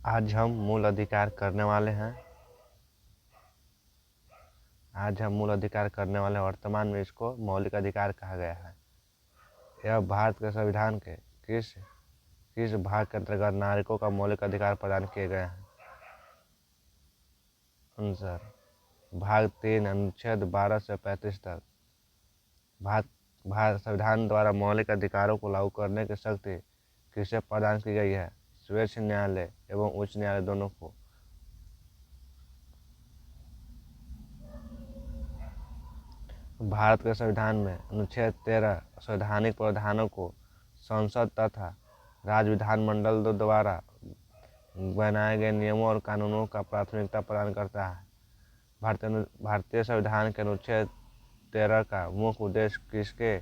आज हम मूल अधिकार करने वाले हैं। वर्तमान में इसको मौलिक अधिकार कहा गया है। यह भारत के संविधान के किस किस भाग के अंतर्गत नागरिकों का मौलिक अधिकार प्रदान किए गए हैं? आंसर भाग 3 अनुच्छेद 12 से 35 तक। भारत संविधान द्वारा मौलिक अधिकारों को लागू करने की शक्ति किसे प्रदान की गई है? सर्वोच्च न्यायालय एवं उच्च न्यायालय दोनों को। भारत के संविधान में अनुच्छेद 13 संवैधानिक प्रावधानों को संसद तथा राज्य विधानमंडल द्वारा बनाए गए नियमों और कानूनों का प्राथमिकता प्रदान करता है। भारतीय संविधान के अनुच्छेद 13 का मुख्य उद्देश्य किसके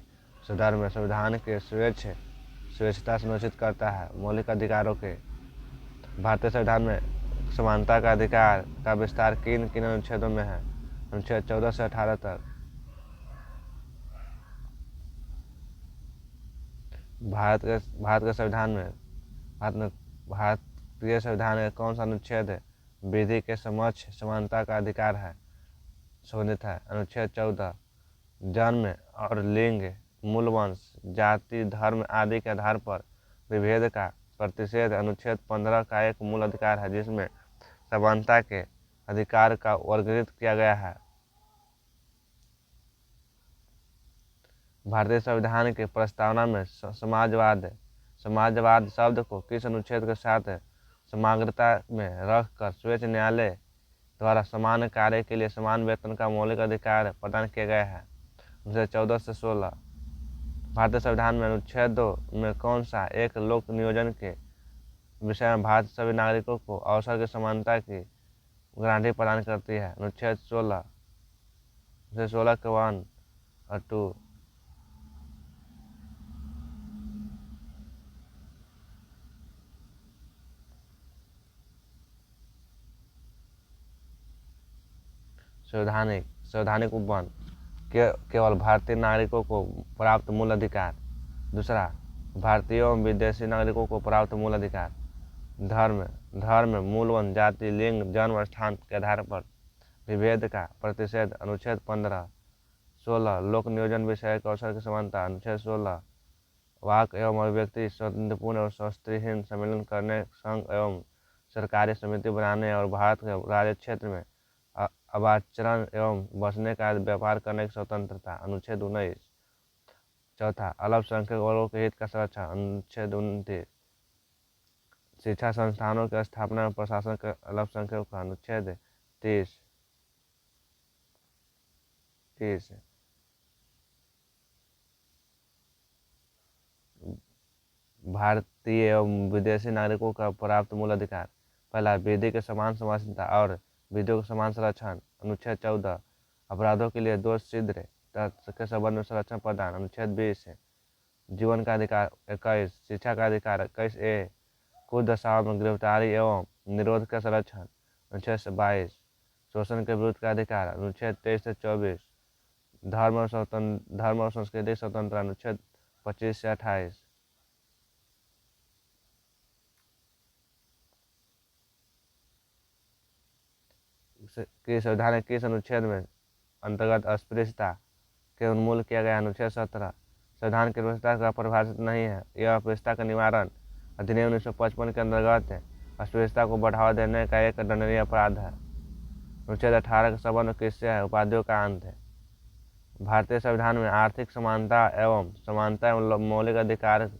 संदर्भ में संविधान के स्वेच्छता सुनिश्चित करता है? मौलिक अधिकारों के। भारतीय संविधान में समानता का अधिकार का विस्तार किन किन अनुच्छेदों में है? अनुच्छेद 14 से 18 तक। भारतीय संविधान का कौन सा अनुच्छेद है विधि के समक्ष समानता का अधिकार है संबंधित है? अनुच्छेद 14। जन्म और लिंग, मूल वंश, जाति, धर्म आदि के आधार पर विभेद का प्रतिषेध अनुच्छेद 15 का एक मूल अधिकार है जिसमें समानता के अधिकार का वर्गीकृत किया गया है। भारतीय संविधान की प्रस्तावना में समाजवाद शब्द को किस अनुच्छेद के साथ समग्रता में रखकर सर्वोच्च न्यायालय द्वारा समान कार्य के लिए समान वेतन का मौलिक अधिकार प्रदान किया गया है? अनुच्छेद 14 से 16। भारतीय संविधान में अनुच्छेद 2 में कौन सा एक लोक नियोजन के विषय में भारत सभी नागरिकों को अवसर की समानता की गारंटी प्रदान करती है? अनुच्छेद 16 के 1 और 2। संवैधानिक उपबंध केवल भारतीय नागरिकों को प्राप्त मूल अधिकार। दूसरा, भारतीय एवं विदेशी नागरिकों को प्राप्त मूल अधिकार। धर्म, मूल वंश, जाति, लिंग, जन्म स्थान के आधार पर विभेद का प्रतिषेध अनुच्छेद 15। 16 लोक नियोजन विषय के अवसर की समानता। अनुच्छेद 16 वाक एवं अभिव्यक्ति स्वतंत्रपूर्ण और शस्त्रहीन सम्मेलन करने, संघ एवं सरकारी समिति बनाने और भारत के राज्य क्षेत्र में आवाचरण एवं बसने का व्यापार करने की स्वतंत्रता। अनुच्छेद 19। चौथा, अल्पसंख्यक वर्गों के हित का संरक्षण। अनुच्छेद 29। शिक्षा संस्थानों की स्थापना एवं प्रशासन के अल्पसंख्यकों का। अनुच्छेद 30। भारतीय एवं विदेशी नागरिकों का प्राप्त मूल अधिकार। पहला, विधि के समान समानता और विधियों का समान संरक्षण। अनुच्छेद 14। अपराधों के लिए दोष सिद्ध के संबंध में संरक्षण प्रदान। अनुच्छेद 20। जीवन का अधिकार। 21। शिक्षा का अधिकार। 21A कुछ दशाओं में गिरफ्तारी एवं निरोध का संरक्षण। अनुच्छेद 22। शोषण के विरुद्ध का अधिकार। अनुच्छेद 23 से 24। धर्म और संस्कृति स्वतंत्र। अनुच्छेद 25 से 28। की संविधान किस अनुच्छेद में अंतर्गत अस्पृश्यता के उन्मूलन किया गया? अनुच्छेद 17। संविधान की व्यवस्था का परिभाषित नहीं है। यह अस्पृश्यता का निवारण अधिनियम 1955 के अंतर्गत अस्पृश्यता को बढ़ावा देने का एक दंडनीय अपराध है। अनुच्छेद 18 का संबंध किससे है? उपाधियों का अंत है। भारतीय संविधान में आर्थिक समानता एवं मौलिक अधिकार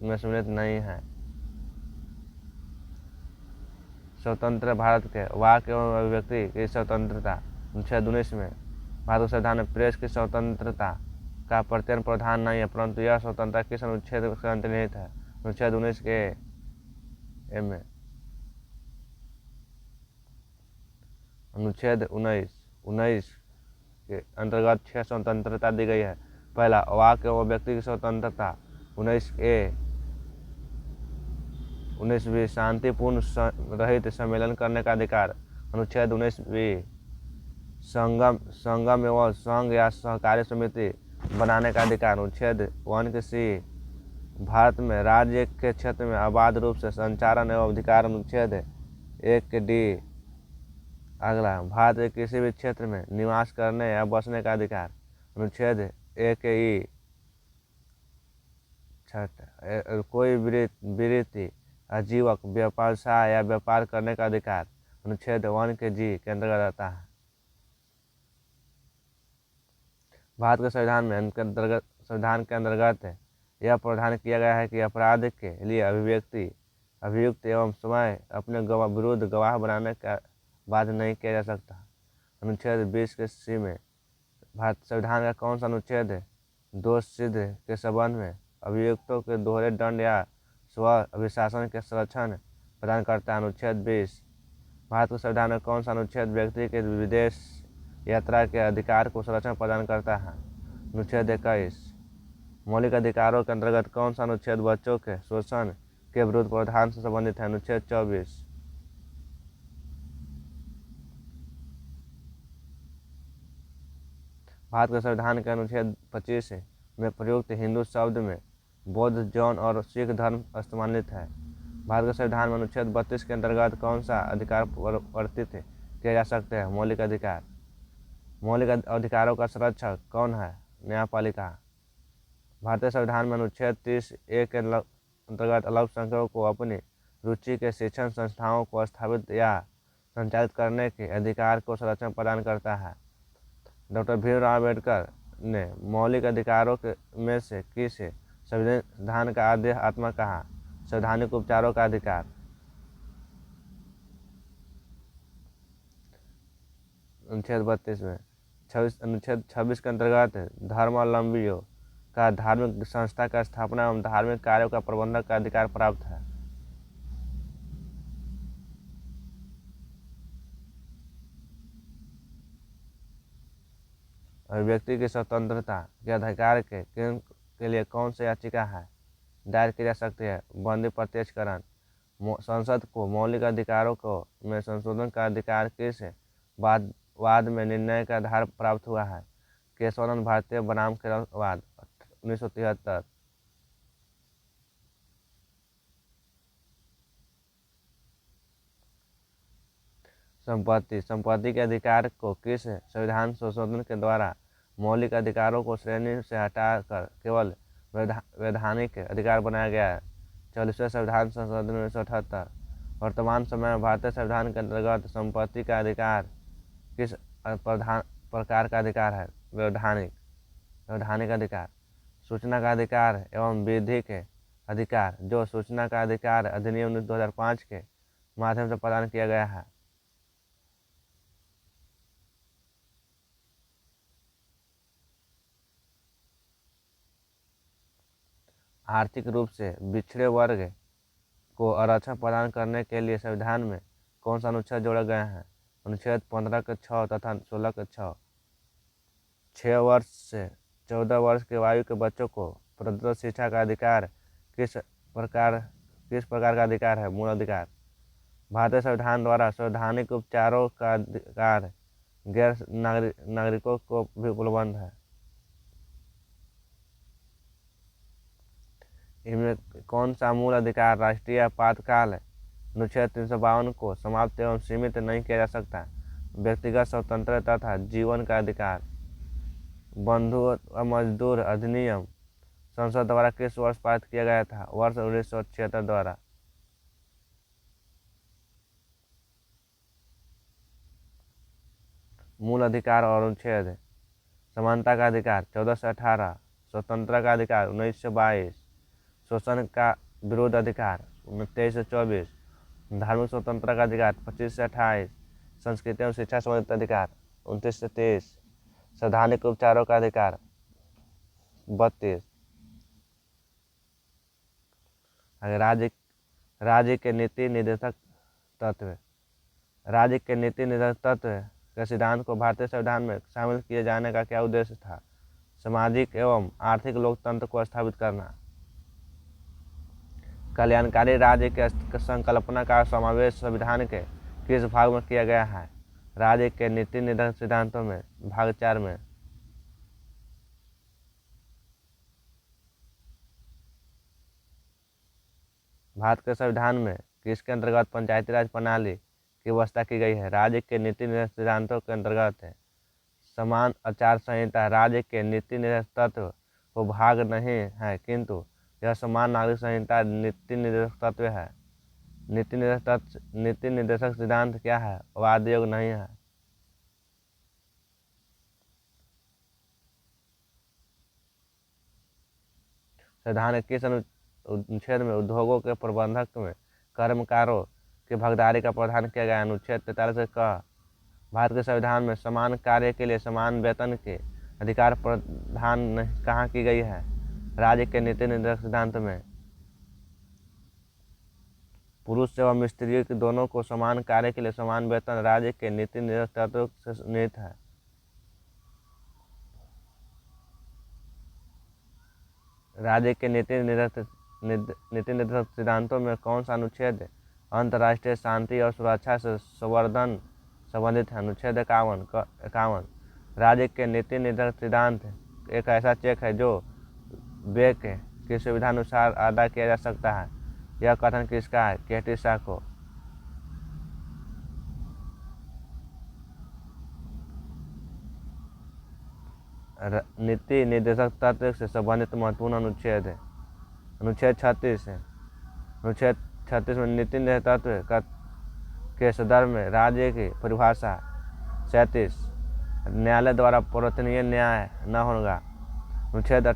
में सम्मिलित नहीं है। स्वतंत्र भारत के वाक एवं अभिव्यक्ति की स्वतंत्रता। अनुच्छेद 19 में भारत संविधान में प्रेस की स्वतंत्रता का प्रत्ययन प्रावधान नहीं है, परंतु यह स्वतंत्रता किस अनुच्छेद से अंतर्निहित है? अनुच्छेद 19 के में। अनुच्छेद 19 के अंतर्गत 6 स्वतंत्रता दी गई है। पहला, वाक एवं व्यक्ति की स्वतंत्रता। 19 शांतिपूर्ण रहित सम्मेलन करने का अधिकार। अनुच्छेद 19 संगम एवं संघ या सहकारी समिति बनाने का अधिकार। अनुच्छेद 1 के C भारत में राज्य के क्षेत्र में अबाध रूप से संचालन एवं अधिकार अनुच्छेद 1 अगला, भारत के किसी भी क्षेत्र में निवास करने या बसने का अधिकार अनुच्छेद 1 कोई वृत्ति आजीवक व्यवसाय या व्यापार करने का अधिकार अनुच्छेद 1 के अंतर्गत आता है। भारत के संविधान के अंतर्गत यह प्रावधान किया गया है कि अपराध के लिए अभियुक्त एवं समय अपने विरुद्ध गवाह बनाने का बाध्य नहीं किया जा सकता। अनुच्छेद 20 में भारत संविधान का कौन सा अनुच्छेद दोष सिद्ध के संबंध में अभियुक्तों के दोहरे दंड या स्व अभिशासन के संरक्षण प्रदान करता है। अनुच्छेद 20। भारत के संविधान में कौन सा अनुच्छेद व्यक्ति के विदेश यात्रा के अधिकार को संरक्षण प्रदान करता है। अनुच्छेद 21। मौलिक अधिकारों के अंतर्गत कौन सा अनुच्छेद बच्चों के शोषण के विरुद्ध प्रावधान से संबंधित है। अनुच्छेद 24। भारत के संविधान के अनुच्छेद 25 में प्रयुक्त हिंदू शब्द में बौद्ध, जैन और सिख धर्म सम्मिलित है। भारत के संविधान में अनुच्छेद 32 के अंतर्गत कौन सा अधिकार वर्तित किए जा सकते हैं। मौलिक अधिकार। मौलिक अधिकारों का संरक्षक कौन है। न्यायपालिका। भारतीय संविधान में अनुच्छेद 30A के अंतर्गत अल्पसंख्यकों को अपनी रुचि के शिक्षण संस्थाओं को स्थापित या संचालित करने के अधिकार को संरक्षण प्रदान करता है। डॉक्टर भीमराव अम्बेडकर ने मौलिक अधिकारों में से किसे संविधान का आद्य आत्मा कहा। संवैधानिक उपचारों का अधिकार। अनुच्छेद 32 में अनुच्छेद 26 के अंतर्गत धर्मावलंबियों का धार्मिक संस्था का स्थापना एवं धार्मिक कार्यों का प्रबंधन का अधिकार प्राप्त है। अभिव्यक्ति की स्वतंत्रता के अधिकार के लिए कौन सी याचिका है दायर की जा सकती है। बंदी प्रत्यक्षकरण। संसद को मौलिक अधिकारों को में संशोधन का अधिकार किस वाद में निर्णय का आधार प्राप्त हुआ है। केशवानंद भारतीय बनाम केरलवाद 1973। संपत्ति के अधिकार को किस संविधान संशोधन के द्वारा मौलिक अधिकारों को श्रेणी से हटाकर केवल वैधानिक अधिकार बनाया गया है। 40वें संविधान संशोधन 1978। वर्तमान समय में भारतीय संविधान के अंतर्गत संपत्ति का अधिकार किस प्रकार का अधिकार है। वैधानिक अधिकार। सूचना का अधिकार एवं विधिक अधिकार जो सूचना का अधिकार अधिनियम 2005 के माध्यम से प्रदान किया गया है। आर्थिक रूप से पिछड़े वर्ग को आरक्षण प्रदान करने के लिए संविधान में कौन सा अनुच्छेद जोड़ा गया है। अनुच्छेद 15 के 6 तथा 16 के 6। 6 वर्ष से 14 वर्ष के आयु के बच्चों को प्रदत्त शिक्षा का अधिकार किस प्रकार का अधिकार है। मूल अधिकार। भारतीय संविधान द्वारा संवैधानिक उपचारों का अधिकार गैर नागरिकों को भी उपलब्ध है। इनमें कौन सा मूल अधिकार राष्ट्रीय आपातकाल अनुच्छेद 352 को समाप्त एवं सीमित नहीं किया जा सकता। व्यक्तिगत स्वतंत्रता तथा जीवन का अधिकार। बंधु व मजदूर अधिनियम संसद द्वारा किस वर्ष पारित किया गया था। वर्ष 1976 द्वारा। मूल अधिकार और अनुच्छेद। समानता का अधिकार 14 से 18। स्वतंत्रता का अधिकार 19 से 22। शोषण का विरोध अधिकार 23 से 24। धार्मिक स्वतंत्रता का अधिकार 25 से 28। संस्कृति एवं शिक्षा संबंधित अधिकार 29 से 23। संवैधानिक उपचारों का अधिकार 32। राज्य के नीति निर्देशक तत्व। राज्य के नीति निर्देशक तत्व के सिद्धांत को भारतीय संविधान में शामिल किए जाने का क्या उद्देश्य था। सामाजिक एवं आर्थिक लोकतंत्र को स्थापित करना। कल्याणकारी राज्य के संकल्पना का समावेश संविधान के किस भाग में किया गया है। राज्य के नीति निर्देशक सिद्धांतों में भाग 4 में। भारत के संविधान में किसके अंतर्गत पंचायती राज प्रणाली की व्यवस्था की गई है? राज्य के नीति निर्देशक सिद्धांतों के अंतर्गत है। समान आचार संहिता राज्य के नीति निर्देशक तत्व को भाग नहीं है, किंतु यह समान नागरिक संहिता नीति निर्देशक तत्व है। नीति निर्देशक सिद्धांत क्या है? वाद योग्य नहीं है। संविधान के किस अनुच्छेद में उद्योगों के प्रबंधक में कर्मकारों की भागीदारी का प्रावधान किया गया? अनुच्छेद 43 का। भारत के संविधान में समान कार्य के लिए समान वेतन के अधिकार प्रावधान कहाँ की गई है? राज्य के नीति निर्देशक सिद्धांत में। पुरुष एवं स्त्री दोनों को समान कार्य के लिए समान वेतन राज्य के नीति निर्देशक तत्व से निहित है। राज्य के नीति निर्देशक सिद्धांतों में कौन सा अनुच्छेद अंतर्राष्ट्रीय शांति और सुरक्षा से संवर्धन संबंधित है? अनुच्छेद 51। राज्य के नीति निर्देशक सिद्धांत एक ऐसा चेक है जो व्यय की सुविधानुसार अदा किया जा सकता है। यह कथन किसका है? केटी शाह को। नीति निर्देशक तत्व से संबंधित महत्वपूर्ण अनुच्छेद है अनुच्छेद 36 है। अनुच्छेद 36 में नीति निर्देशक तत्व के संदर्भ में राज्य की परिभाषा। 37 न्यायालय द्वारा परिवर्तनीय न्याय न होगा। अनुच्छेद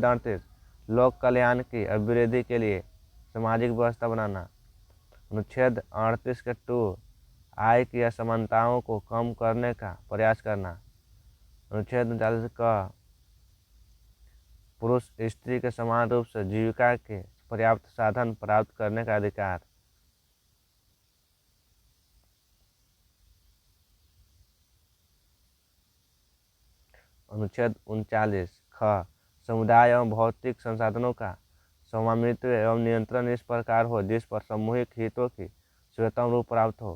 38 लोक कल्याण की अभिवृद्धि के लिए सामाजिक व्यवस्था बनाना। अनुच्छेद 38 के 2 आय की असमानताओं को कम करने का प्रयास करना। अनुच्छेद 39 का पुरुष स्त्री के समान रूप से जीविका के पर्याप्त साधन प्राप्त करने का अधिकार। अनुच्छेद 39 ख समुदाय एवं भौतिक संसाधनों का स्वामित्व एवं नियंत्रण इस प्रकार हो जिस पर सामूहिक हितों की सर्वोत्तम रूप प्राप्त हो।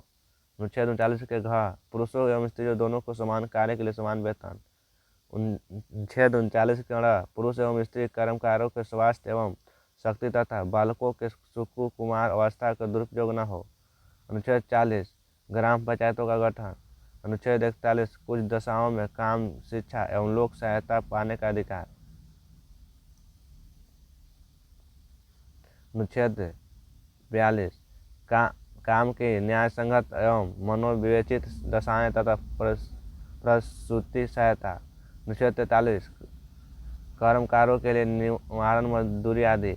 अनुच्छेद 39 के घ पुरुषों एवं स्त्रियों दोनों को समान कार्य के लिए समान वेतन। अनुच्छेद 39 के ण पुरुष एवं स्त्री कर्मकारों के स्वास्थ्य एवं शक्ति तथा बालकों के सुकुमार अवस्था का दुरुपयोग न हो। अनुच्छेद 40 ग्राम पंचायतों का गठन। अनुच्छेद 41 कुछ दशाओं में काम शिक्षा एवं लोक सहायता पाने का अधिकार। अनुच्छेद 42 काम की न्याय संगत एवं मनोविवेचित दशाएं तथा प्रसूति सहायता। अनुच्छेद 43 कर्मकारों के लिए निवारण मजदूरी आदि।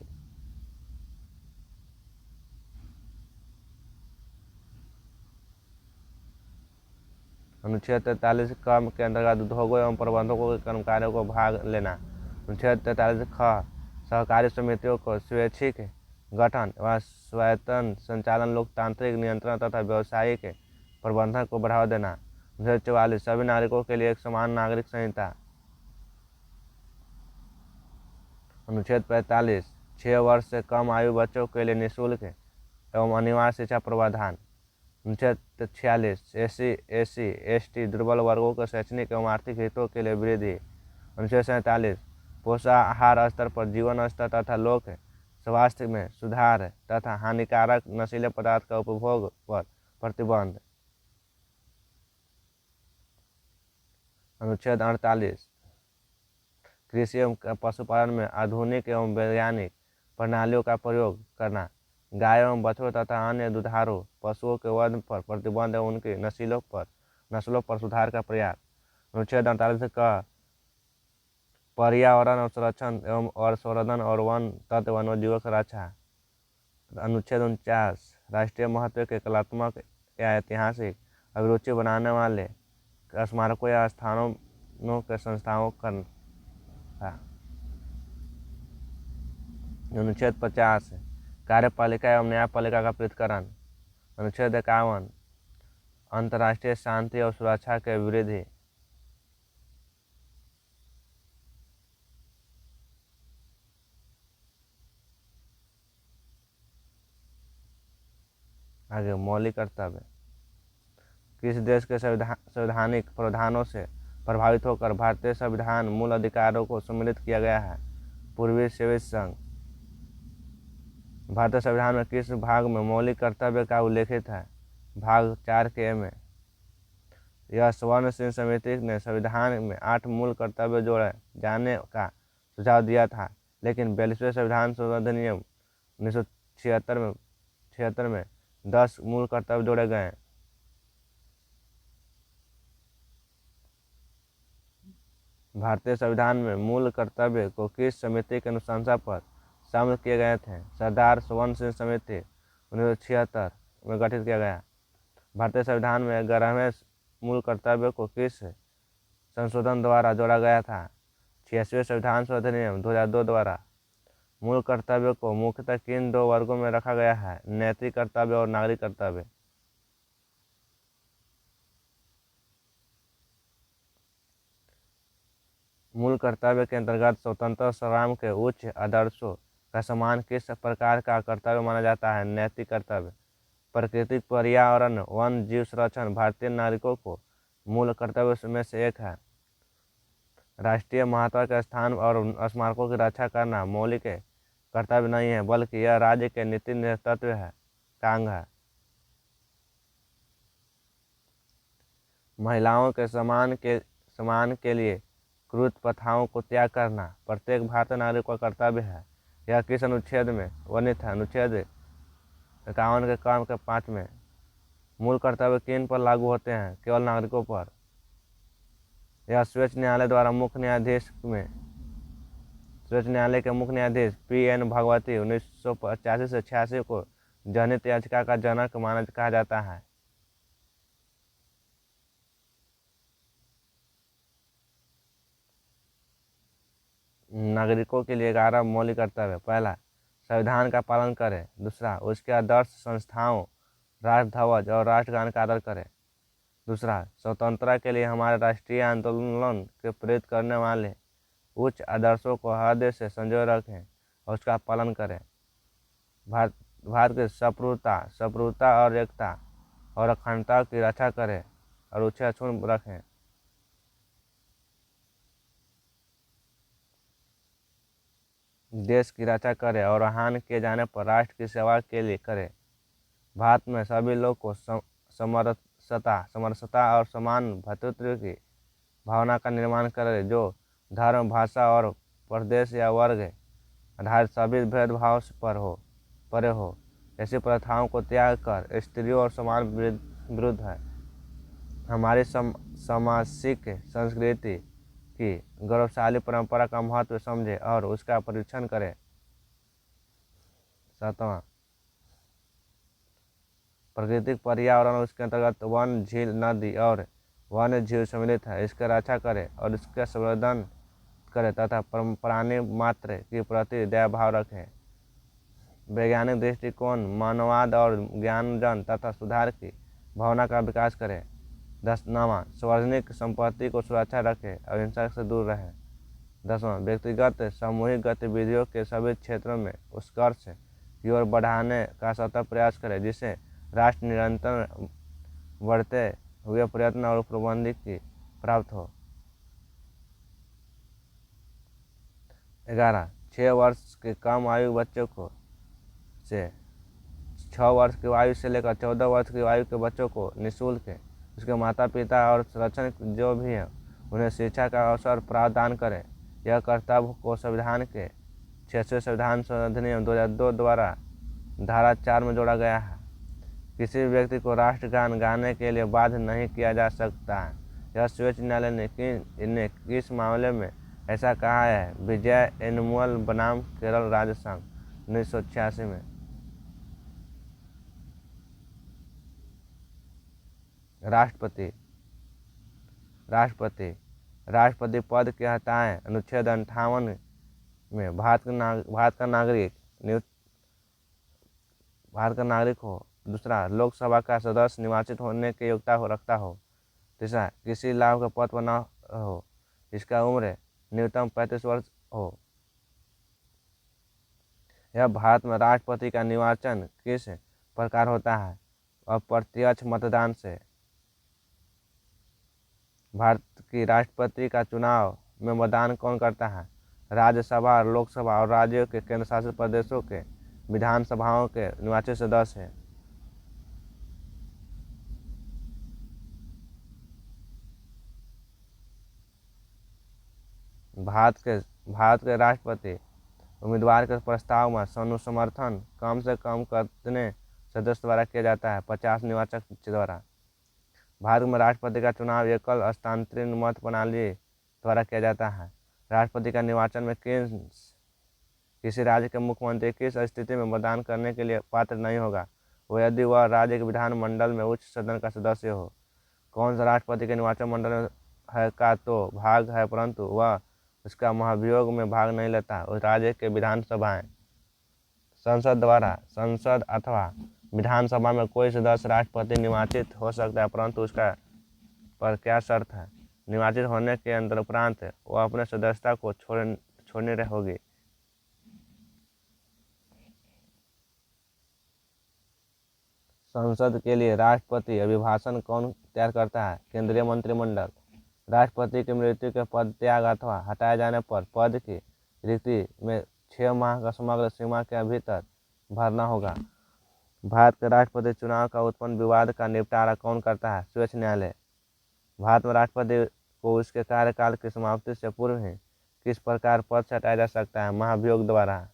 अनुच्छेद 43 क के अंतर्गत उद्योगों एवं प्रबंधकों के कर्मकारियों को भाग लेना। अनुच्छेद 43 ख सहकारी समितियों को स्वैच्छिक गठन व स्वायत्त संचालन लोकतांत्रिक नियंत्रण तथा व्यावसायिक प्रबंधन को बढ़ावा देना। अनुच्छेद 44 सभी नागरिकों के लिए एक समान नागरिक संहिता। अनुच्छेद 45 6 वर्ष से कम आयु बच्चों के लिए निःशुल्क एवं अनिवार्य शिक्षा प्रावधान। अनुच्छेद 46 SC ST दुर्बल वर्गों के शैक्षणिक एवं आर्थिक हितों के लिए वृद्धि। अनुच्छेद 47 पोषाहार स्तर पर जीवन स्तर तथा लोक स्वास्थ्य में सुधार तथा हानिकारक नशीले पदार्थ का उपभोग पर प्रतिबंध। अनुच्छेद 48 कृषि एवं पशुपालन में आधुनिक एवं वैज्ञानिक प्रणालियों का प्रयोग करना। गाय एवं बछड़ों तथा अन्य दुधारू पशुओं के वध पर प्रतिबंध एवं उनकी नस्लों पर सुधार का प्रयास। अनुच्छेद 48 का पर्यावरण और संरक्षण एवं संवर्धन और वन तत्व वन्यजीवों की रक्षा। अनुच्छेद 49 राष्ट्रीय महत्व के कलात्मक या ऐतिहासिक अभिरुचि बनाने वाले स्मारकों या स्थानों के संस्थाओं का। अनुच्छेद 50 कार्यपालिका एवं न्यायपालिका का पृथक्करण। अनुच्छेद 51 अंतर्राष्ट्रीय शांति और सुरक्षा के वृद्धि। आगे मौलिक कर्तव्य। किस देश के संवैधानिक प्रावधानों से प्रभावित होकर भारतीय संविधान मूल अधिकारों को सम्मिलित किया गया है? पूर्वी सोवियत संघ। भारतीय संविधान में किस भाग में मौलिक कर्तव्य का उल्लेखित है? भाग 4 में। यह स्वर्ण सिंह समिति ने संविधान में 8 मूल कर्तव्य जोड़े जाने का सुझाव दिया था, लेकिन 42वें संविधान संशोधन अधिनियम 1976 में 10 मूल कर्तव्य जोड़े गए। भारतीय संविधान में मूल कर्तव्य को किस समिति के अनुशंसा पर शामिल किए गए थे? सरदार स्वर्ण सिंह समिति 1976 में गठित किया गया। भारतीय संविधान में 11वें मूल कर्तव्य को किस संशोधन द्वारा जोड़ा गया था? 86वें संविधान संशोधन अधिनियम 2002 द्वारा। मूल कर्तव्य को मुख्यतः किन 2 वर्गों में रखा गया है? नैतिक कर्तव्य और नागरिक कर्तव्य। मूल कर्तव्य के अंतर्गत स्वतंत्र संग्राम के उच्च आदर्शों का सम्मान किस प्रकार का कर्तव्य माना जाता है? नैतिक कर्तव्य। प्राकृतिक पर्यावरण वन जीव संरक्षण भारतीय नागरिकों को मूल कर्तव्य में से एक है। राष्ट्रीय महत्व के स्थान और स्मारकों की रक्षा करना मौलिक कर्तव्य नहीं है, बल्कि यह राज्य के नीति नेतृत्व का अंग है। महिलाओं के सम्मान के लिए क्रूर प्रथाओं को त्याग करना प्रत्येक भारतीय नागरिक का कर्तव्य है। यह किस अनुच्छेद में वर्णित है? अनुच्छेद 51 के क्रम के 5 में। मूल कर्तव्य किन पर लागू होते हैं? केवल नागरिकों पर। यह सर्वोच्च न्यायालय द्वारा मुख्य न्यायालय के मुख्य न्यायाधीश P.N. भागवती 1985 से 86 को जनहित याचिका का जनक कहा जाता है। नागरिकों के लिए 11 मौलिक कर्तव्य। पहला, संविधान का पालन करें। दूसरा, उसके आदर्श संस्थाओं, राष्ट्र ध्वज और राष्ट्रगान का आदर करें। दूसरा, स्वतंत्रता के लिए हमारे राष्ट्रीय आंदोलन के प्रेरित करने वाले उच्च आदर्शों को हृदय से संजोए रखें और उसका पालन करें। भारत की संप्रभुता और एकता और अखंडता की रक्षा करें और उसे अक्षुण्ण रखें। देश की रक्षा करें और आह्वान किए जाने पर राष्ट्र की सेवा के लिए करें। भारत में सभी लोग को समरसता और समान भ्रातृत्व की भावना का निर्माण करें, जो धर्म, भाषा और प्रदेश या वर्ग आधारित सभी भेदभाव से परे हो। ऐसी प्रथाओं को त्याग कर स्त्रियों और समाज विरुद्ध है। हमारी सामाजिक संस्कृति की गौरवशाली परंपरा का महत्व समझें और उसका परीक्षण करें। 7वां, प्राकृतिक पर्यावरण उसके अंतर्गत वन, झील, नदी और वन्य जीव सम्मिलित है। इसकी रक्षा करें और इसका संवर्धन करें तथा प्राणी मात्र के प्रति दयाभाव रखें। वैज्ञानिक दृष्टिकोण, मानववाद और ज्ञानार्जन तथा सुधार की भावना का विकास करें। 9वां, सार्वजनिक संपत्ति को सुरक्षा रखें और हिंसा से दूर रहें। 10वां, व्यक्तिगत सामूहिक गतिविधियों के सभी क्षेत्रों में उत्कर्ष की ओर बढ़ाने का सतत प्रयास करें, जिससे राष्ट्र निरंतर बढ़ते हुए प्रयत्न और उपलब्धि की प्राप्त हो। 11, 6 वर्ष के कम आयु बच्चों को 6 वर्ष की आयु से लेकर 14 वर्ष की आयु के बच्चों को निःशुल्क उसके माता पिता और संरक्षक जो भी है उन्हें शिक्षा का अवसर प्रदान करें। यह कर्तव्य को संविधान के 86वें संविधान संशोधन अधिनियम 2002 द्वारा धारा 4 में जोड़ा गया है। किसी भी व्यक्ति को राष्ट्रगान गाने के लिए बाध्य नहीं किया जा सकता है। यह सर्वोच्च न्यायालय ने किस मामले में ऐसा कहा है? विजय एनुअल बनाम केरल राज्य संघ 1986 में। राष्ट्रपति पद के हटाएं। अनुच्छेद 58 में भारत का नागरिक हो। दूसरा, लोकसभा का सदस्य निर्वाचित होने की योग्यता रखता हो। तीसरा, किसी लाभ के पद पर न हो, इसका उम्र न्यूनतम 35 वर्ष हो। यह भारत में राष्ट्रपति का निर्वाचन किस प्रकार होता है? अप्रत्यक्ष मतदान से। भारत की राष्ट्रपति का चुनाव में मतदान कौन करता है? राज्यसभा, लोकसभा और राज्यों के केंद्र शासित प्रदेशों के विधानसभाओं के निर्वाचित सदस्य हैं। भारत के राष्ट्रपति उम्मीदवार के प्रस्ताव में समर्थन कम से कम कितने सदस्य द्वारा किया जाता है? 50 निर्वाचक द्वारा। भारत में राष्ट्रपति का चुनाव एकल हस्तांतरण मत प्रणाली द्वारा किया जाता है। राष्ट्रपति का निर्वाचन में किसी राज्य के मुख्यमंत्री किस स्थिति में मतदान करने के लिए पात्र नहीं होगा? वो यदि वह राज्य के विधानमंडल में उच्च सदन का सदस्य हो। कौन सा राष्ट्रपति के निर्वाचन मंडल में है का तो भाग है, परंतु वह उसका महाभियोग में भाग नहीं लेता? उस राज्य के विधानसभाएं संसद अथवा विधानसभा में कोई सदस्य राष्ट्रपति निर्वाचित हो सकता है, परंतु उसका पर क्या शर्त है? निर्वाचित होने के उपरांत वह अपने सदस्यता को छोड़नी होगी। संसद के लिए राष्ट्रपति अभिभाषण कौन तैयार करता है? केंद्रीय मंत्रिमंडल। राष्ट्रपति की मृत्यु के पद त्याग अथवा हटाए जाने पर पद की रिक्ति में 6 माह का समग्र सीमा के भीतर भरना होगा। भारत के राष्ट्रपति चुनाव का उत्पन्न विवाद का निपटारा कौन करता है? शीर्ष न्यायालय। भारत में राष्ट्रपति को उसके कार्यकाल की समाप्ति से पूर्व ही किस प्रकार पद से हटाया जा सकता है? महाभियोग द्वारा।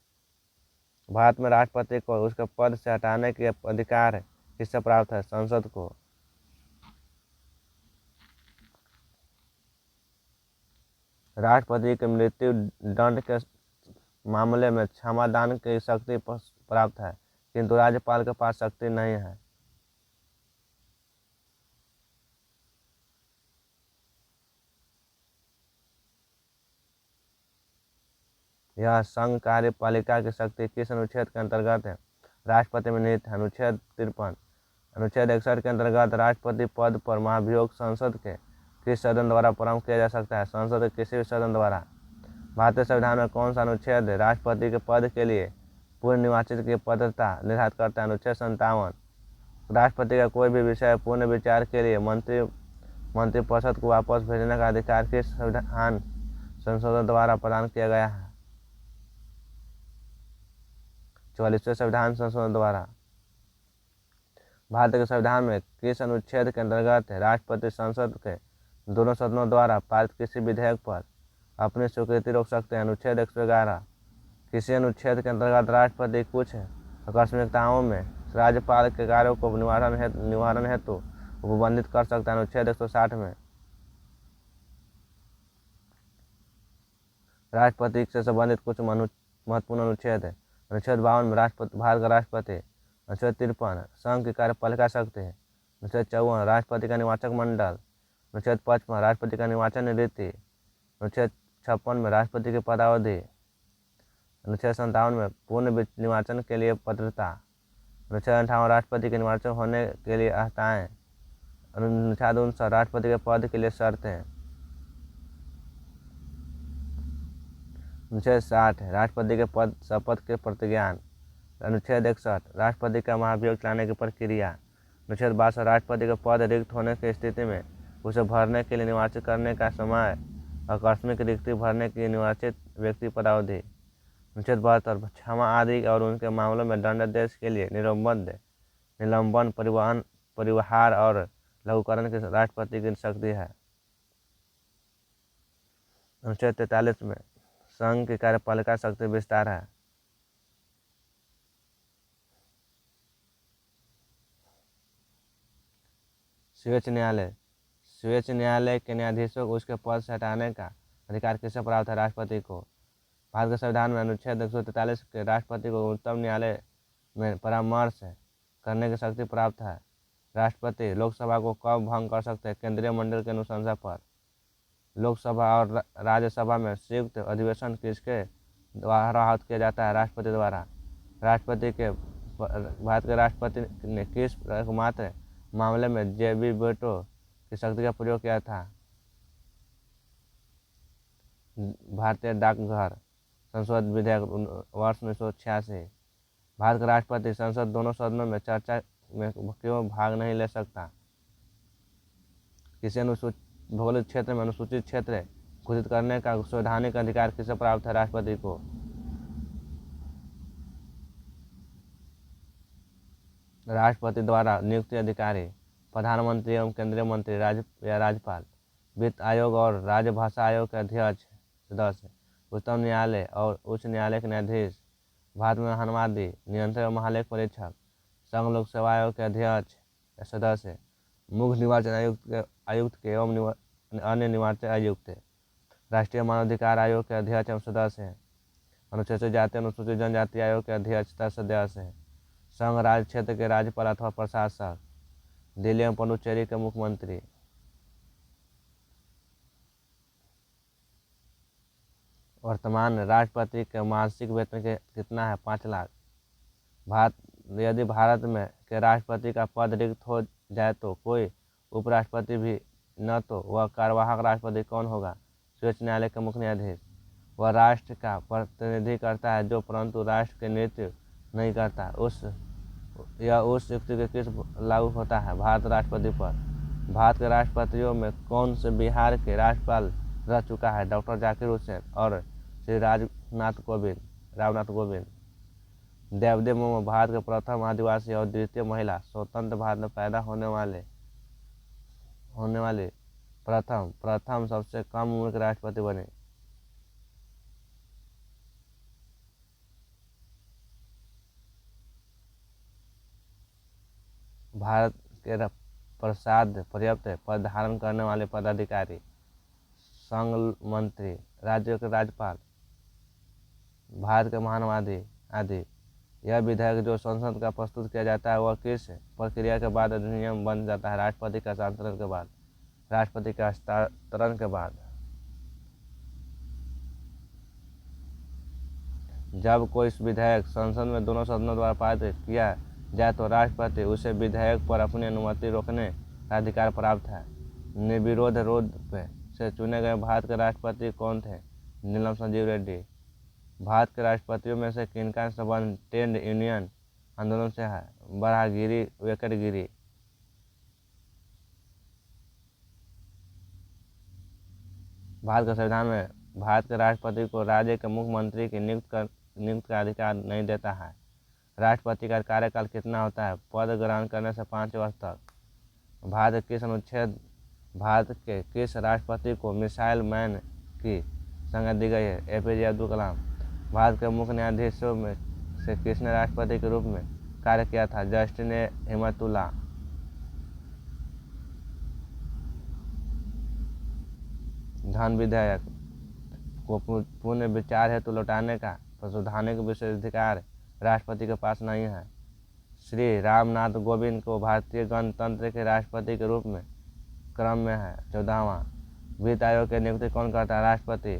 भारत में राष्ट्रपति को उसके पद से हटाने के अधिकार किससे प्राप्त है? संसद को। राष्ट्रपति की मृत्यु दंड के मामले में क्षमादान की शक्ति प्राप्त है, किंतु राज्यपाल के पास शक्ति नहीं है। यह संघ कार्यपालिका की शक्ति किस अनुच्छेद के अंतर्गत है? राष्ट्रपति में निहित है। अनुच्छेद 53। अनुच्छेद 61 के अंतर्गत राष्ट्रपति पद पर महाभियोग संसद के किस सदन द्वारा प्रारंभ किया जा सकता है? संसद के किसी भी सदन द्वारा। भारतीय संविधान में कौन सा अनुच्छेद राष्ट्रपति के पद के लिए पूर्ण निर्वाचित की पात्रता निर्धारित करता है? अनुच्छेद 57। राष्ट्रपति का कोई भी विषय पूर्ण विचार के लिए मंत्रिपरिषद को वापस भेजने का अधिकार किस संविधान संशोधन द्वारा प्रदान किया गया है? 44वें संविधान संशोधन द्वारा। भारत के संविधान में किस अनुच्छेद के अंतर्गत राष्ट्रपति संसद के दोनों सदनों द्वारा पारित किसी विधेयक पर अपनी स्वीकृति रोक सकते हैं? अनुच्छेद 111। किसी अनुच्छेद के अंतर्गत राष्ट्रपति कुछ आकस्मिकताओं में राज्यपाल के कार्यों को निवारण हेतु उपबंधित कर सकता है? अनुच्छेद 160 में। राष्ट्रपति से संबंधित कुछ महत्वपूर्ण अनुच्छेद है। अनुच्छेद 52 में भारत का राष्ट्रपति। अनुच्छेद 53 संघ की कार्यपालिका शक्ति है। अनुच्छेद 54 राष्ट्रपति का निर्वाचक मंडल। अनुच्छेद 55 राष्ट्रपति का निर्वाचन रीति। अनुच्छेद 56 में राष्ट्रपति की पदावधि। अनुच्छेद 57 में पूर्ण निर्वाचन के लिए पात्रता। अनुच्छेद 58 राष्ट्रपति के निर्वाचन होने के लिए अहताएं। अनुच्छेद 59 राष्ट्रपति के पद के लिए शर्तें। अनुच्छेद 60 राष्ट्रपति के पद शपथ के प्रतिज्ञान। अनुच्छेद 61 राष्ट्रपति का महाभियोग चलाने की प्रक्रिया। अनुच्छेद 62 राष्ट्रपति का पद रिक्त होने की स्थिति में उसे भरने के लिए निर्वाचित करने का समय। आकस्मिक रिक्ति भरने की निर्वाचित व्यक्ति पदावधि। अनुच्छेद 72 क्षमा आदि और उनके मामलों में दंडादेश के लिए निलंबन परिहार और लघुकरण की राष्ट्रपति की शक्ति है। अनुच्छेद 43 में संघ की कार्यपालिका शक्ति विस्तार है। शीर्ष न्यायालय के न्यायाधीशों को उसके पद से हटाने का अधिकार किससे प्राप्त है? राष्ट्रपति को। भारत के संविधान में अनुच्छेद 143 के राष्ट्रपति को उच्चतम न्यायालय में परामर्श करने की शक्ति प्राप्त है। राष्ट्रपति लोकसभा को कब भंग कर सकते हैं? केंद्रीय मंडल के अनुशंसा पर। लोकसभा और राज्यसभा में संयुक्त अधिवेशन किसके द्वारा आहूत किया जाता है? राष्ट्रपति द्वारा। भारत के राष्ट्रपति ने किस एकमात्र मामले में जे.बी. वेटो की शक्ति का प्रयोग किया था? भारतीय डाकघर संशोधन विधेयक वर्ष 1986। भारत का राष्ट्रपति संसद दोनों सदनों में चर्चा में क्यों भाग नहीं ले सकता? किसी भौगोलिक क्षेत्र में अनुसूचित क्षेत्र घोषित करने का संवैधानिक अधिकार किसे प्राप्त है? राष्ट्रपति को। राष्ट्रपति द्वारा नियुक्त अधिकारी, प्रधानमंत्री एवं केंद्रीय मंत्री, या राज्यपाल। वित्त आयोग और राज्य भाषा आयोग के अध्यक्ष सदस्य, उच्चतम न्यायालय और उच्च न्यायालय के न्यायाधीश, भारत में महानवादी, नियंत्रक और महालेख परीक्षक, संघ लोक सेवा आयोग के अध्यक्ष या सदस्य, मुख्य निर्वाचन आयुक्त के एवं अन्य निर्वाचन आयुक्त, राष्ट्रीय मानवाधिकार आयोग के अध्यक्ष एवं सदस्य हैं, अनुसूचित जाति अनुसूचित जनजाति आयोग के अध्यक्ष सदस्य हैं, संघ राज्य क्षेत्र के राज्यपाल अथवा प्रशासक, दिल्ली एवं पुडुचेरी के मुख्यमंत्री। वर्तमान राष्ट्रपति के मासिक वेतन के कितना है? 5 लाख। यदि भारत में के राष्ट्रपति का पद रिक्त हो जाए तो कोई उपराष्ट्रपति भी न तो वह कार्यवाहक राष्ट्रपति कौन होगा? शीर्ष न्यायालय के मुख्य न्यायाधीश। वह राष्ट्र का प्रतिनिधि करता है जो परंतु राष्ट्र के नेतृत्व नहीं करता। उस युक्ति के किस लागू होता है? भारत राष्ट्रपति पर। भारत के राष्ट्रपतियों में कौन से बिहार के राज्यपाल रह चुका है? डॉक्टर जाकिर हुसैन और श्री रामनाथ कोविंद। द्रौपदी मुर्मू भारत के प्रथम आदिवासी और द्वितीय महिला स्वतंत्र भारत में पैदा होने वाले प्रथम सबसे कम उम्र के राष्ट्रपति बने। भारत के पर्याप्त पद धारण करने वाले पदाधिकारी, संघ मंत्री, राज्य के राज्यपाल, भारत के महानवादी आदि। यह विधेयक जो संसद का प्रस्तुत किया जाता है वह किस प्रक्रिया के बाद अधिनियम बन जाता है? राष्ट्रपति के हस्तांतरण के बाद। राष्ट्रपति के हस्तांतरण के बाद। जब कोई विधेयक संसद में दोनों सदनों द्वारा पारित किया जाए तो राष्ट्रपति उसे विधेयक पर अपनी अनुमति रोकने का अधिकार प्राप्त है। निर्विरोध से चुने गए भारत के राष्ट्रपति कौन थे? नीलम संजीव रेड्डी। भारत के राष्ट्रपतियों में से किनका संबंध ट्रेड यूनियन आंदोलन से है? बराहगिरी वेंकटगिरी। भारत के संविधान में भारत के राष्ट्रपति को राज्य के मुख्यमंत्री की नियुक्त का अधिकार नहीं देता है। राष्ट्रपति का कार्यकाल कितना होता है? पद ग्रहण करने से 5 वर्ष तक। भारत के किस राष्ट्रपति को मिसाइल मैन की संज्ञा दी गई है? APJ अब्दुल कलाम। भारत के मुख्य न्यायाधीशों में से किसने राष्ट्रपति के रूप में कार्य किया था? जस्टिस हिम्मतुल्लाह। धन विधेयक को पुनः विचार हेतु लौटाने का संवैधानिक विशेषाधिकार राष्ट्रपति के पास नहीं है। श्री रामनाथ कोविंद को भारतीय गणतंत्र के राष्ट्रपति के रूप में क्रम में है 14वां। वित्त आयोग की नियुक्ति कौन करता है? राष्ट्रपति।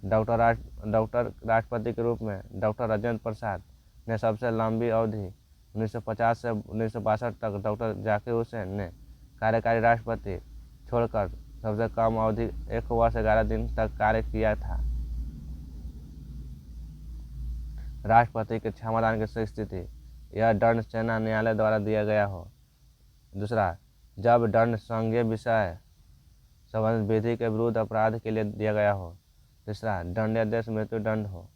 डॉक्टर राष्ट्रपति के रूप में डॉक्टर राजेंद्र प्रसाद ने सबसे लंबी अवधि 1950 से 1962 तक डॉक्टर जाकिर हुसैन ने कार्यकारी राष्ट्रपति छोड़कर सबसे कम अवधि 1 वर्ष 11 दिन तक कार्य किया था। राष्ट्रपति के क्षमादान की स्थिति, यह दंड सेना न्यायालय द्वारा दिया गया हो। दूसरा, जब दंड संघीय विषय संबंधित विधि के विरुद्ध अपराध के लिए दिया गया हो। तीसरा, दंडादेश मृत्यु दंड हो।